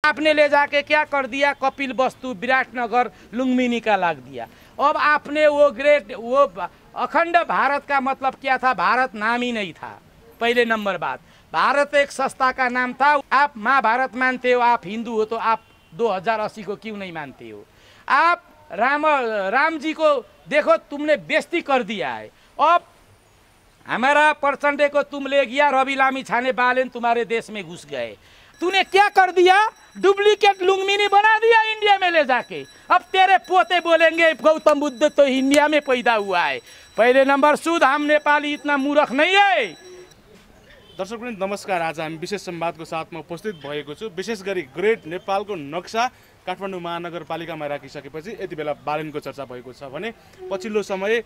आपने ले जाके क्या कर दिया, कपिल वस्तु, विराटनगर, लुम्बिनी का लग दिया। अब आपने वो अखंड भारत का मतलब क्या था? भारत नाम ही नहीं था। पहले नंबर बात, भारत एक संस्था का नाम था। आप महाभारत मानते हो, आप हिंदू हो, तो आप 2080 को क्यों नहीं मानते हो? आप राम जी को देखो, तुमने बेइज्जती कर दिया है। अब हमारा प्रचंडे को तुम ले गया, रवि लामी छाने बालेन तुम्हारे देश में घुस गए। तूने क्या कर दिया? डुप्लीकेट लुम्बिनी बना दिया इंडिया में ले जाके। अब तेरे पोते बोलेंगे गौतम बुद्ध तो इंडिया में पैदा हुआ है। पहले नंबर शुद्ध, हम नेपाली इतना मूर्ख नहीं है। दर्शकवृन्द नमस्कार। आज हामी विशेष संवादको साथमा उपस्थित भएको छु। विशेष गरी ग्रेट नेपालको नक्सा काठमाडौँ महानगरपालिकामा राखिसकेपछि यति बेला बालेनको चर्चा भएको छ भने पछिल्लो समय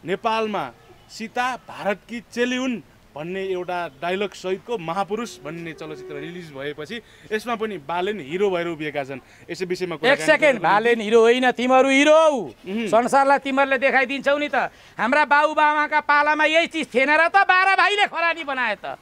नेपालमा सीता भारतकी चेली हुन् भन्ने एउटा डायलग सहितको महापुरुष भन्ने चलचित्र रिलिज भएपछि यसमा पनि बालेन हिरो भएर उभिएका छन्। यसै विषयमा एक सेकेन्ड, बालेन हिरो होइन, तिमीहरू हिरो हौ। संसारलाई तिमीहरूले देखाइदिन्छौ नि त। हाम्रा बाबुआमाका पालामा यही चिज थिएन र त 12 भाइले खरानी बनाए त।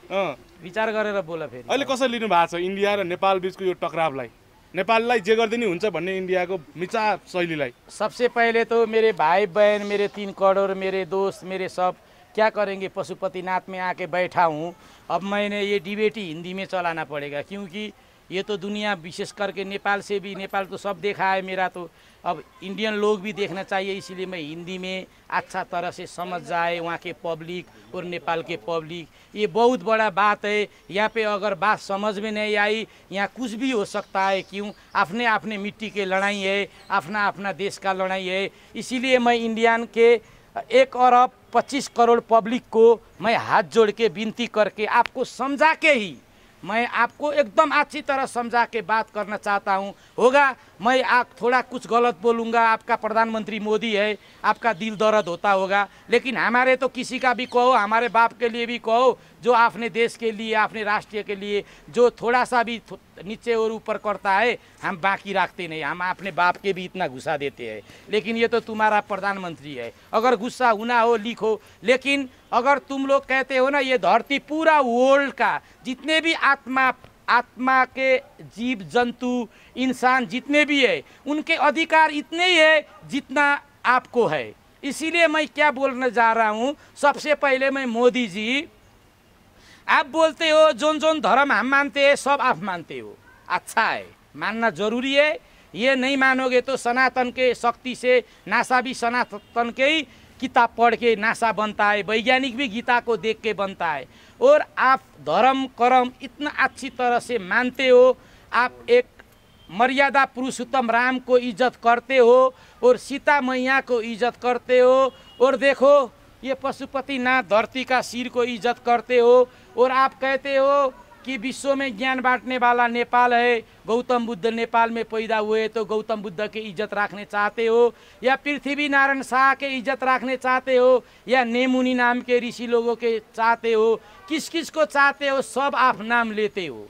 विचार गरेर बोल फेरि। अहिले कसरी लिनु भएको छ इन्डिया र नेपाल बीचको यो टकरावलाई? नेपाललाई जे गर्दिनी हुन्छ भन्ने इंडिया को मिचा शैलीलाई। सबसे पहले तो मेरे भाई बहन, मेरे 3 करोड़ मेरे दोस्त, मेरे सब क्या करेंगे, पशुपतिनाथ में आके बैठा हूँ। अब मैंने ये डिबेट ही हिंदी में चलाना पड़ेगा, क्योंकि ये तो दुनिया विशेष करके नेपाल से भी, नेपाल तो सब देखा है मेरा, तो अब इंडियन लोग भी देखना चाहिए। इसीलिए मैं हिंदी में अच्छा तरह से समझ जाए वहाँ के पब्लिक और नेपाल के पब्लिक। ये बहुत बड़ा बात है। यहाँ पे अगर बात समझ में नहीं आई, यहाँ कुछ भी हो सकता है। क्यों? अपने अपने मिट्टी के लड़ाई है, अपना अपना देश का लड़ाई है। इसीलिए मैं इंडियन के 1 अरब 25 करोड़ पब्लिक को मैं हाथ जोड़ के विनती करके आपको समझा के ही, मैं आपको एकदम अच्छी तरह समझा के बात करना चाहता हूँ। होगा मैं आप थोड़ा कुछ गलत बोलूँगा, आपका प्रधानमंत्री मोदी है, आपका दिल दर्द होता होगा, लेकिन हमारे तो किसी का भी कहो, हमारे बाप के लिए भी कहो, जो आपने देश के लिए, आपने राष्ट्रीय के लिए जो थोड़ा सा भी नीचे और ऊपर करता है, हम बाकी रखते नहीं। हम अपने बाप के भी इतना गुस्सा देते हैं, लेकिन ये तो तुम्हारा प्रधानमंत्री है। अगर गुस्सा होना हो लिखो, लेकिन अगर तुम लोग कहते हो ना, ये धरती पूरा वर्ल्ड का जितने भी आत्मा के जीव जंतु इंसान जितने भी है, उनके अधिकार इतने ही है जितना आपको है। इसीलिए मैं क्या बोलने जा रहा हूँ, सबसे पहले मैं मोदी जी, आप बोलते हो जोन जोन धर्म हम मानते हैं सब आप मानते हो, अच्छा है, मानना जरूरी है। ये नहीं मानोगे तो सनातन के शक्ति से नासा भी सनातन के ही किताब पढ़ के नासा बनता है, वैज्ञानिक भी गीता को देख के बनता है। और आप धर्म कर्म इतना अच्छी तरह से मानते हो, आप एक मर्यादा पुरुषोत्तम राम को इज्जत करते हो और सीता मैया को इज्जत करते हो, और देखो ये पशुपतिनाथ धरती का सिर को इज्जत करते हो, और आप कहते हो कि विश्व में ज्ञान बांटने वाला नेपाल है, गौतम बुद्ध नेपाल में पैदा हुए तो गौतम बुद्ध के इज्जत रखने चाहते हो, या पृथ्वी नारायण शाह के इज्जत रखने चाहते हो, या नेमुनी नाम के ऋषि लोगों के चाहते हो, किस किस को चाहते हो, सब आप नाम लेते हो।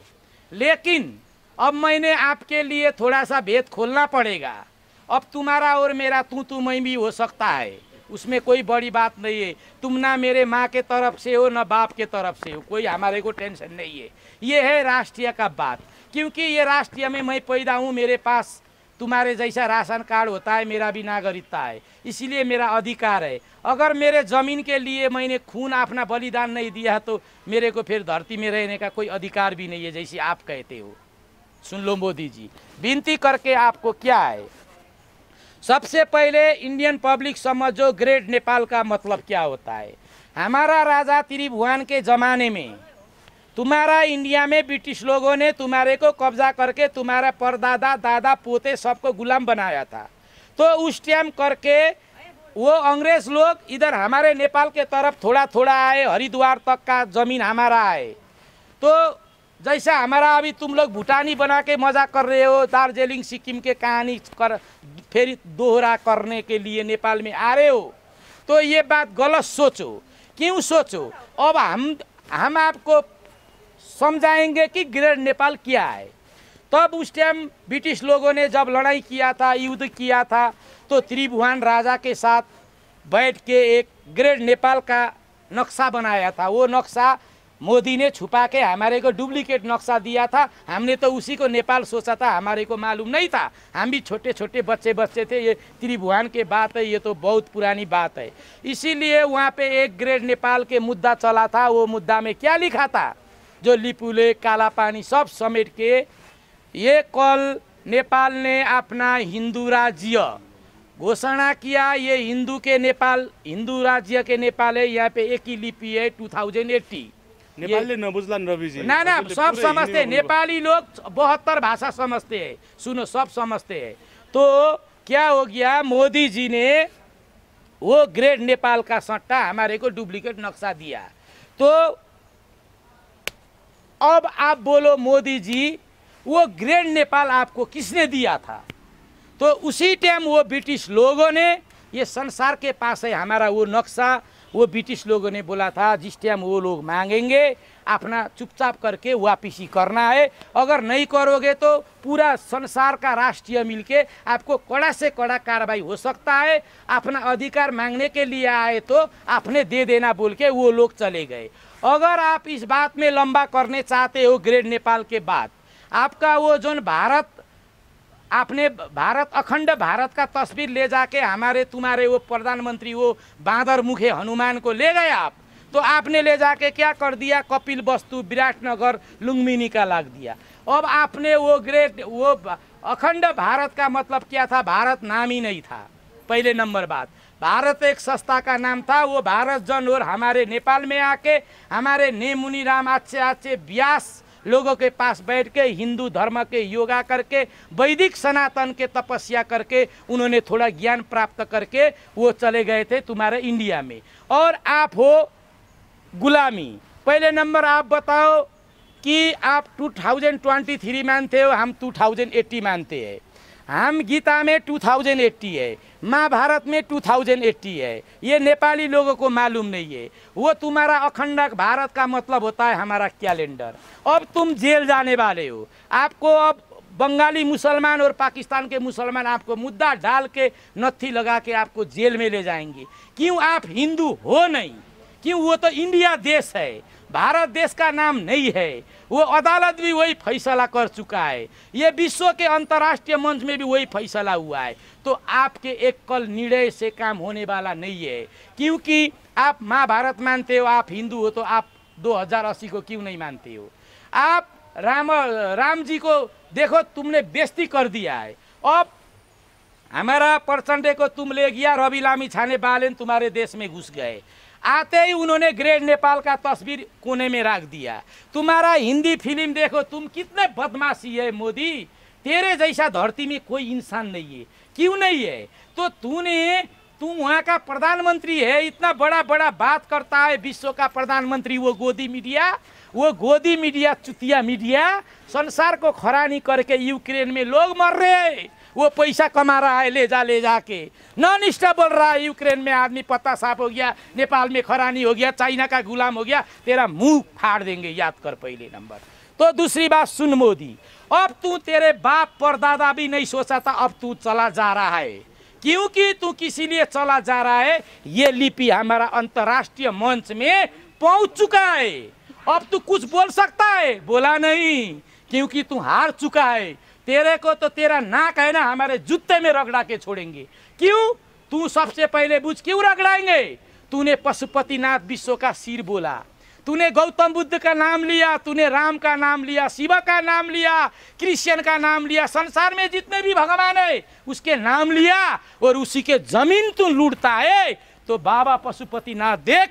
लेकिन अब मैंने आपके लिए थोड़ा सा भेद खोलना पड़ेगा। अब तुम्हारा और मेरा तू मैं भी हो सकता है, उसमें कोई बड़ी बात नहीं है। तुम ना मेरे माँ के तरफ से हो ना बाप के तरफ से हो, कोई हमारे को टेंशन नहीं है। ये है राष्ट्रीय का बात, क्योंकि ये राष्ट्रीय में मैं पैदा हूँ, मेरे पास तुम्हारे जैसा राशन कार्ड होता है, मेरा भी नागरिकता है, इसीलिए मेरा अधिकार है। अगर मेरे ज़मीन के लिए मैंने खून अपना बलिदान नहीं दिया तो मेरे को फिर धरती में रहने का कोई अधिकार भी नहीं है, जैसे आप कहते हो। सुन लो मोदी जी, विनती करके आपको क्या है, सबसे पहले इंडियन पब्लिक समझो ग्रेट नेपाल का मतलब क्या होता है। हमारा राजा त्रिभुवन के ज़माने में तुम्हारा इंडिया में ब्रिटिश लोगों ने तुम्हारे को कब्जा करके तुम्हारा परदादा दादा पोते सबको गुलाम बनाया था। तो उस टाइम करके वो अंग्रेज लोग इधर हमारे नेपाल के तरफ थोड़ा थोड़ा आए, हरिद्वार तक का ज़मीन हमारा है। तो जैसा हमारा अभी तुम लोग भूटानी बना के मजा कर रहे हो, दार्जिलिंग सिक्किम के कहानी कर फिर दोहरा करने के लिए नेपाल में आ रहे हो, तो ये बात गलत सोचो। क्यों सोचो? अब हम आपको समझाएंगे कि ग्रेट नेपाल क्या है। तब उस टाइम ब्रिटिश लोगों ने जब लड़ाई किया था, युद्ध किया था, तो त्रिभुवन राजा के साथ बैठ के एक ग्रेट नेपाल का नक्शा बनाया था। वो नक्शा मोदी ने छुपा के हमारे को डुप्लीकेट नक्शा दिया था। हमने तो उसी को नेपाल सोचा था, हमारे को मालूम नहीं था। हम भी छोटे छोटे बच्चे थे। ये त्रिभुवन के बात है, ये तो बहुत पुरानी बात है। इसीलिए वहाँ पे एक ग्रेड नेपाल के मुद्दा चला था। वो मुद्दा में क्या लिखा था, जो लिपुले काला पानी सब समेट के ये कल नेपाल ने अपना हिंदू राज्य घोषणा किया। ये हिंदू राज्य के नेपाल है। यहाँ पे एक ही लिपि है 2080। नेपाली नबुझला रविजी ना सब समझते हैं, नेपाली लोग 72 भाषा समझते हैं। सुनो, सब समझते हैं। तो क्या हो गया, मोदी जी ने वो ग्रेड नेपाल का सट्टा हमारे को डुप्लीकेट नक्शा दिया। तो अब आप बोलो मोदी जी, वो ग्रेड नेपाल आपको किसने दिया था? तो उसी टाइम वो ब्रिटिश लोगों ने, ये संसार के पास है हमारा वो नक्शा, वो ब्रिटिश लोगों ने बोला था जिस टाइम वो लोग मांगेंगे अपना चुपचाप करके वापिसी करना है। अगर नहीं करोगे तो पूरा संसार का राष्ट्रीय मिलके आपको कड़ा से कड़ा कार्रवाई हो सकता है। अपना अधिकार मांगने के लिए आए तो आपने दे देना बोल के वो लोग चले गए। अगर आप इस बात में लंबा करने चाहते हो ग्रेड नेपाल के बाद, आपका वो जो आपने अखंड भारत का तस्वीर ले जाके हमारे तुम्हारे वो प्रधानमंत्री वो बाँदर मुखे हनुमान को ले गए आप, तो आपने ले जाके क्या कर दिया, कपिल वस्तु विराटनगर लुम्बिनी का लाग दिया। अब आपने वो अखंड भारत का मतलब क्या था? भारत नाम ही नहीं था। पहले नंबर बात, भारत एक संस्था का नाम था। वो भारत जन और हमारे नेपाल में आके हमारे नेमुनि राम आचे व्यास लोगों के पास बैठ के हिंदू धर्म के योगा करके वैदिक सनातन के तपस्या करके उन्होंने थोड़ा ज्ञान प्राप्त करके वो चले गए थे तुम्हारे इंडिया में। और आप हो गुलामी। पहले नंबर आप बताओ कि आप 2023 मानते हो, हम 2080 मानते हैं। हम गीता में 2080 है, महाभारत में 2080 है। ये नेपाली लोगों को मालूम नहीं है। वो तुम्हारा अखंड भारत का मतलब होता है हमारा कैलेंडर। अब तुम जेल जाने वाले हो। आपको अब बंगाली मुसलमान और पाकिस्तान के मुसलमान आपको मुद्दा डाल के नत्थी लगा के आपको जेल में ले जाएंगे। क्यों? आप हिंदू हो नहीं। क्यों? वो तो इंडिया देश है, भारत देश का नाम नहीं है। वो अदालत भी वही फैसला कर चुका है। ये विश्व के अंतर्राष्ट्रीय मंच में भी वही फैसला हुआ है। तो आपके एक कल निर्णय से काम होने वाला नहीं है। क्योंकि आप महाभारत मानते हो, आप हिंदू हो, तो आप 2080 को क्यों नहीं मानते हो? आप राम जी को देखो, तुमने बेइज्जती कर दिया है। अब हमारा प्रचंड को तुम ले गया, रवि लामी छाने बालेन तुम्हारे देश में घुस गए। आते ही उन्होंने ग्रेड नेपाल का तस्वीर कोने में रख दिया। तुम्हारा हिंदी फिल्म देखो, तुम कितने बदमाशी है मोदी। तेरे जैसा धरती में कोई इंसान नहीं है। क्यों नहीं है? तो तुम वहाँ का प्रधानमंत्री है, इतना बड़ा बड़ा बात करता है, विश्व का प्रधानमंत्री। वो गोदी मीडिया चुतिया मीडिया संसार को खरानी करके यूक्रेन में लोग मर रहे हैं, वो पैसा कमा रहा है ले जा के नॉन स्टॉप बोल रहा है। यूक्रेन में आदमी पत्ता साफ हो गया, नेपाल में खरानी हो गया, चाइना का गुलाम हो गया। तेरा मुंह फाड़ देंगे, याद कर पहले नंबर। तो दूसरी बात सुन मोदी, अब तू तेरे बाप परदादा भी नहीं सोचा था, अब तू चला जा रहा है। क्योंकि तू किसी लिए चला जा रहा है, ये लिपि हमारा अंतर्राष्ट्रीय मंच में पहुंच चुका है। अब तू कुछ बोल सकता है? बोला नहीं, क्योंकि तू हार चुका है। तेरे को तो तेरा नाक है ना, हमारे जूते में रगड़ा के छोड़ेंगे। क्यों? तू सबसे पहले बुझ, क्यों रगड़ाएंगे? तूने पशुपतिनाथ विश्व का सिर बोला, तूने गौतम बुद्ध का नाम लिया, तूने राम का नाम लिया, शिव का नाम लिया, क्रिश्चियन का नाम लिया, संसार में जितने भी भगवान है उसके नाम लिया, और उसी के जमीन तू लूटता है। तो बाबा पशुपतिनाथ देख,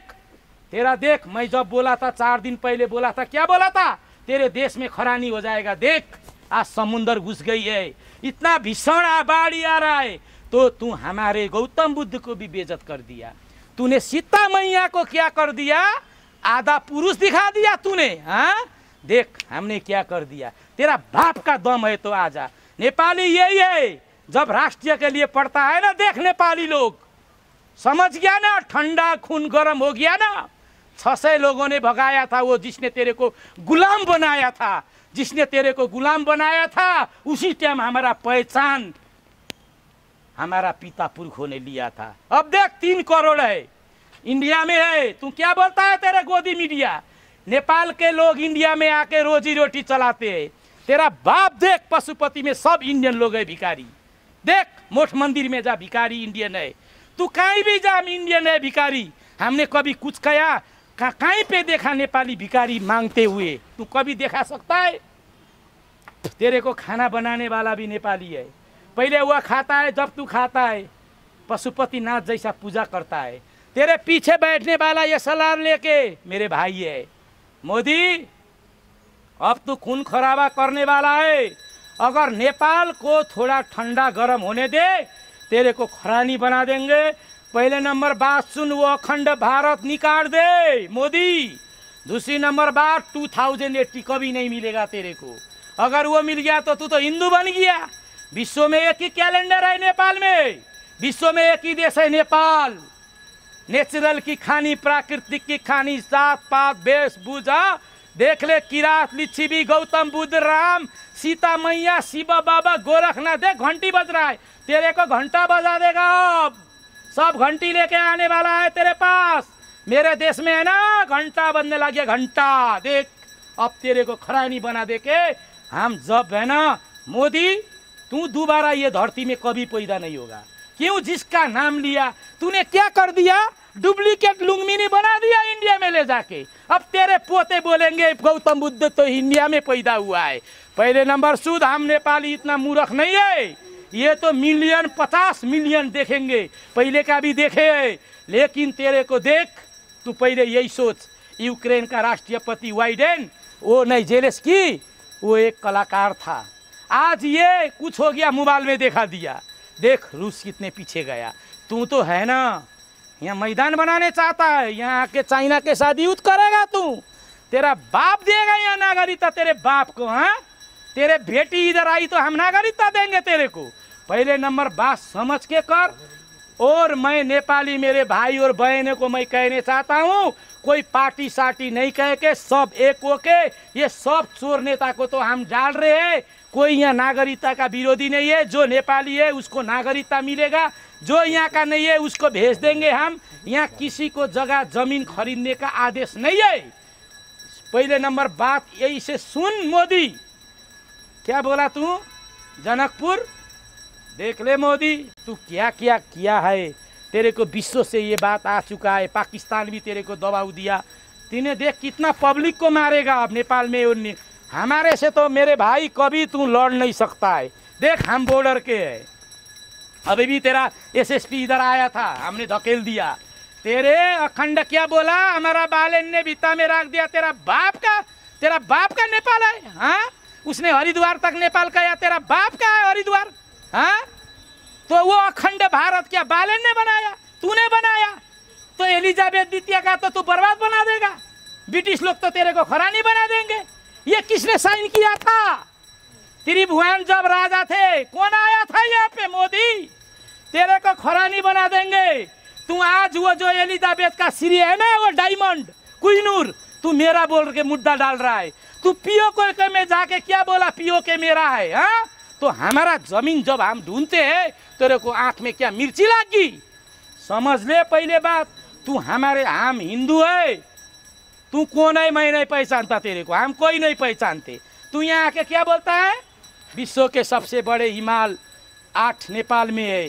तेरा देख, मैं जब बोला था 4 दिन पहले बोला था, क्या बोला था? तेरे देश में खरानी हो जाएगा। देख, आज समुंदर घुस गई है, इतना भीषण बाढ़ आ रहा है। तो तू हमारे गौतम बुद्ध को भी बेइज्जत कर दिया। तूने सीता मैया को क्या कर दिया? आधा पुरुष दिखा दिया तूने। हाँ, देख हमने क्या कर दिया। तेरा बाप का दम है तो आजा। नेपाली यही है, जब राष्ट्रीय के लिए पढ़ता है ना, देख नेपाली लोग समझ गया ना, ठंडा खून गर्म हो गया ना। 600 लोगों ने भगाया था, वो जिसने तेरे को गुलाम बनाया था, उसी टाइम हमारा पहचान हमारा पिता पुरखों ने लिया था। अब देख 3 करोड़ है, इंडिया में है। तू क्या बोलता है? तेरे गोदी मीडिया नेपाल के लोग इंडिया में आके रोजी रोटी चलाते हैं। तेरा बाप देख, पशुपति में सब इंडियन लोग है भिखारी। देख मोठ मंदिर में जा, भिखारी इंडियन है। तू कहीं भी जा, इंडियन है भिखारी। हमने कभी कुछ कहा, कहीं पे देखा नेपाली भिखारी मांगते हुए? तू कभी देखा सकता है? तेरे को खाना बनाने वाला भी नेपाली है। पहले वह खाता है जब तू खाता है, पशुपतिनाथ जैसा पूजा करता है। तेरे पीछे बैठने वाला ये सलाह लेके मेरे भाई है मोदी। अब तू खून खराबा करने वाला है। अगर नेपाल को थोड़ा ठंडा गर्म होने दे, तेरे को खरानी बना देंगे। पहले नंबर बात सुन, वो अखंड भारत निकाल दे मोदी। दूसरी नंबर बात, 2080 कभी नहीं मिलेगा तेरे को। अगर वो मिल गया तो तू तो हिंदू बन गया। विश्व में एक ही कैलेंडर है नेपाल में, विश्व में एक ही देश है नेपाल। नेचुरल की खानी, प्राकृतिक की खानी, जात पात वेशभूषा देख ले। किरात, लिच्छवी, गौतम बुद्ध, राम, सीता मैया, शिव बाबा, गोरखनाथ। देख घंटी बज रहा है, तेरे को घंटा बजा देगा। अब सब घंटी लेके आने वाला है तेरे पास। मेरे देश में है ना, घंटा बजने लगे, घंटा। देख अब तेरे को खरानी बना दे के हम जब है ना मोदी, तू दोबारा ये धरती में कभी पैदा नहीं होगा। क्यों? जिसका नाम लिया तूने क्या कर दिया? डुप्लीकेट लुंगमिनी बना दिया इंडिया में ले जाके। अब तेरे पोते बोलेंगे गौतम बुद्ध तो इंडिया में पैदा हुआ है। पहले नंबर शुद्ध, हम नेपाली इतना मूर्ख नहीं है। ये तो मिलियन, 50 मिलियन देखेंगे, पहले का भी देखे है। लेकिन तेरे को देख, तू पहले यही सोच, यूक्रेन का राष्ट्रपति बाइडेन, वो नहीं जेलेंस्की, वो एक कलाकार था। आज ये कुछ हो गया, मोबाइल में देखा दिया। देख रूस कितने पीछे गया। तू तो है ना यहाँ मैदान बनाने चाहता है, यहाँ आके चाइना के साथ युद्ध करेगा तू। तेरा बाप देगा यहाँ नागरिकता तेरे बाप को। हाँ, तेरे बेटी इधर आई तो हम नागरिकता देंगे तेरे को। पहले नंबर बात समझ के कर। और मैं नेपाली मेरे भाई और बहनों को मैं कहने चाहता हूँ, कोई पार्टी सार्टी नहीं कह के सब एक होके, ये सब चोर नेता को तो हम डाल रहे हैं। कोई यहाँ नागरिकता का विरोधी नहीं है। जो नेपाली है उसको नागरिकता मिलेगा, जो यहाँ का नहीं है उसको भेज देंगे हम। यहाँ किसी को जगह जमीन खरीदने का आदेश नहीं है। पहले नंबर बात यही से सुन मोदी। क्या बोला तू? जनकपुर देख ले मोदी, तू क्या क्या किया है। तेरे को विश्व से ये बात आ चुका है, पाकिस्तान भी तेरे को दबाव दिया। तूने देख कितना पब्लिक को मारेगा अब नेपाल में। और हमारे से तो मेरे भाई कभी तू लड़ नहीं सकता है। देख हम बॉर्डर के है। अभी भी तेरा एसएसपी इधर आया था, हमने धकेल दिया। तेरे अखंड क्या बोला, हमारा बालेन ने भित्ता में रख दिया। तेरा बाप का नेपाल है। हाँ, उसने हरिद्वार तक नेपाल का, या तेरा बाप का है हरिद्वार? हाँ, तो वो अखंड भारत क्या बालेन ने बनाया? तूने बनाया। तो एलिजाबेथ द्वितीय का तो तू बर्बाद बना देगा। ब्रिटिश लोग तो तेरे को खरानी बना देंगे। ये किसने साइन किया था? त्रिभुवन जब राजा थे, कौन आया था यहाँ पे? मोदी। तेरे को खरानी बना देंगे। तू आज वो जो एलिजाबेथ का श्री है ना, वो डायमंड कुइनूर, तू मेरा बोल के मुद्दा डाल रहा है। तू पीओ के में जाके क्या बोला? पीओ के मेरा है। हाँ, तो हमारा जमीन जब हम ढूंढते हैं, तेरे को आंख में क्या मिर्ची लगी? समझ ले पहले बात, तू हमारे, हम हिंदू है। तू कौन है मैं नहीं पहचानता तेरे को, हम कोई नहीं पहचानते। तू यहाँ आके क्या बोलता है? विश्व के सबसे बड़े हिमाल 8 नेपाल में है,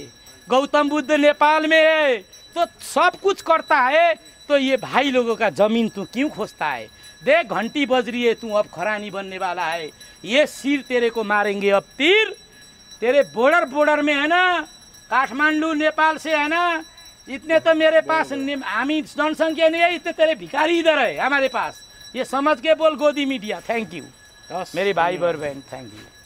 गौतम बुद्ध नेपाल में है, तो सब कुछ करता है। तो ये भाई लोगों का जमीन तू क्यों खोजता है? देख घंटी बज रही है, तू अब खरानी बनने वाला है। ये सिर तेरे को मारेंगे अब तीर। तेरे बॉर्डर में है ना, काठमांडू नेपाल से है ना, इतने तो मेरे पास हामी जनसंख्या नहीं है, इतने तेरे भिखारी इधर है हमारे पास। ये समझ के बोल गोदी मीडिया। थैंक यू मेरे भाई बहन, थैंक यू।